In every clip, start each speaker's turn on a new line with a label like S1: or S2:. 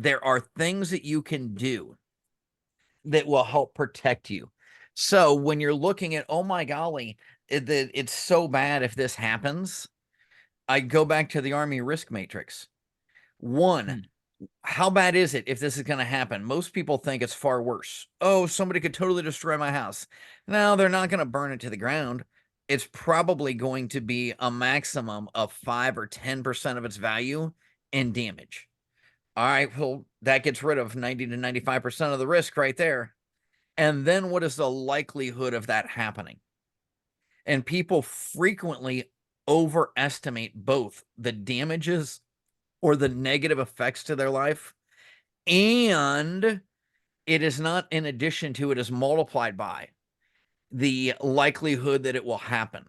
S1: there are things that you can do that will help protect you. So when you're looking at, oh my golly, it's so bad if this happens, I go back to the Army risk matrix. One, how bad is it if this is going to happen? Most people think it's far worse. Oh, somebody could totally destroy my house. No, they're not going to burn it to the ground. It's probably going to be a maximum of 5 or 10% of its value in damage. All right, well, that gets rid of 90 to 95% of the risk right there. And then what is the likelihood of that happening? And people frequently overestimate both the damages or the negative effects to their life, and it is not in addition to, it is multiplied by the likelihood that it will happen.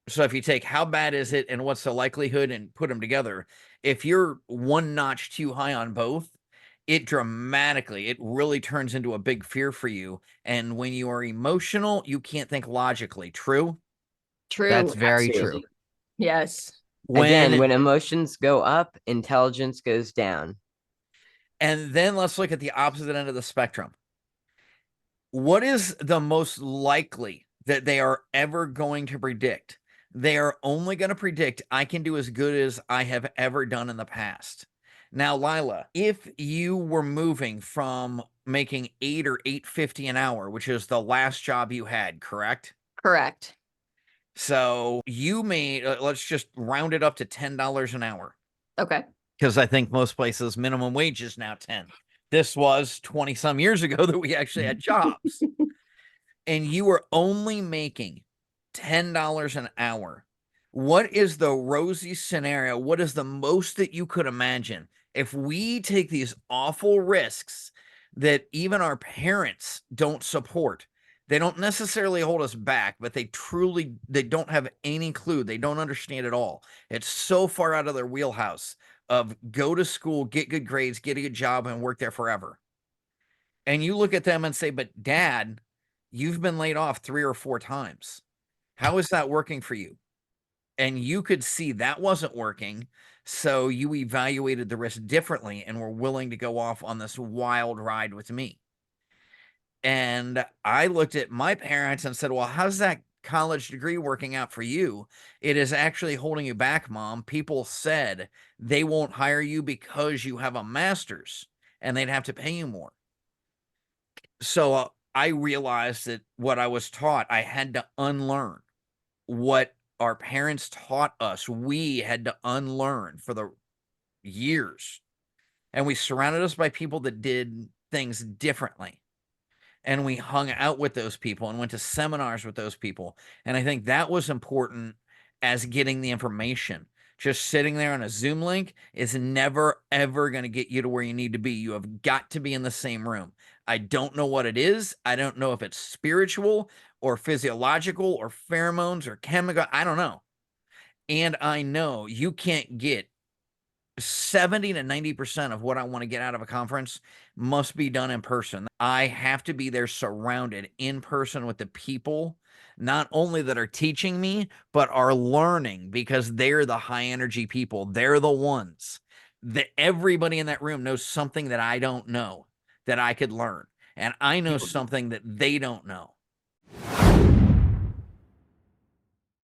S1: So if you take how bad is it and what's the likelihood and put them together, if you're one notch too high on both, it really turns into a big fear for you. And when you are emotional, you can't think logically. True?
S2: True.
S3: That's very
S2: Absolutely.
S3: true.
S2: Yes.
S3: Again, when emotions go up, intelligence goes down.
S1: And then let's look at the opposite end of the spectrum. What is the most likely that they are ever going to predict? They are only going to predict, I can do as good as I have ever done in the past. Now, Lila, if you were moving from making $8 or $8.50 an hour, which is the last job you had, correct?
S2: Correct.
S1: So you made, let's just round it up to $10 an hour.
S2: Okay.
S1: Because I think most places minimum wage is now 10. This was 20 some years ago that we actually had jobs. And you were only making $10 an hour. What is the rosy scenario? What is the most that you could imagine if we take these awful risks that even our parents don't support? They don't necessarily hold us back, but they don't have any clue. They don't understand at all. It's so far out of their wheelhouse of go to school, get good grades, get a good job, and work there forever. And you look at them and say, but Dad, you've been laid off 3 or 4 times. How is that working for you? And you could see that wasn't working. So you evaluated the risk differently and were willing to go off on this wild ride with me. And I looked at my parents and said, well, how's that college degree working out for you? It is actually holding you back, Mom. People said they won't hire you because you have a master's and they'd have to pay you more. So I realized that what I was taught, I had to unlearn. What our parents taught us, we had to unlearn for the years. And we surrounded us by people that did things differently. And we hung out with those people and went to seminars with those people. And I think that was important as getting the information. Just sitting there on a Zoom link is never, ever going to get you to where you need to be. You have got to be in the same room. I don't know what it is. I don't know if it's spiritual or physiological or pheromones or chemical. I don't know. And I know you can't get 70 to 90% of what I want to get out of a conference must be done in person. I have to be there surrounded in person with the people, not only that are teaching me, but are learning, because they're the high energy people. They're the ones that everybody in that room knows something that I don't know that I could learn. And I know something that they don't know.